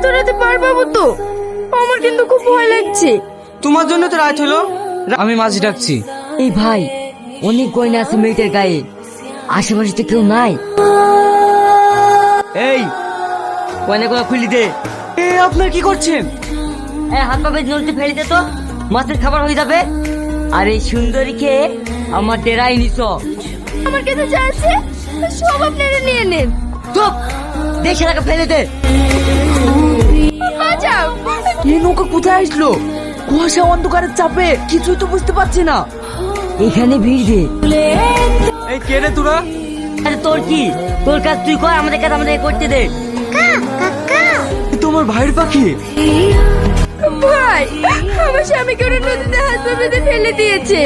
ধরাতে পারবো তো? আমার কিন্তু খুব ভয় লাগছে। তোমার জন্য তো রাত হলো, আমি মাঝি ডাকছি। এই ভাই, অনেক গয়না আছে মেয়েদের গায়ে, আশেপাশে তো কেউ নাই। এই গয়নাগুলো খুলি দে। এ আপনার কি করছেন? হাত পা বেঁধে নদীতে ফেলে দে তো, মাছের খাবার হয়ে যাবে। আর এই সুন্দরীকে আমার ডেরাই নিছ। আমার কাছে যা আছে সব আপনারা নিয়ে নেন। চুপ, দেখে টাকা ফেলে দে। বাঁচাও। এই নৌকা কোথায় আসলো? কুয়াশা অন্ধকারের চাপে কিছুই তো বুঝতে পারছি না। এখানে ভিড় দে। এই কে রে তোরা? আরে তোর কি, তোর কাজ তুই কর, আমাদের কাজ আমাদের করতে দে। এ তো আমার ভাইয়ের পাখি। ভাই, আমার স্বামীকে ওরা নদীতে হাত পা বেঁধে ফেলে দিয়েছে।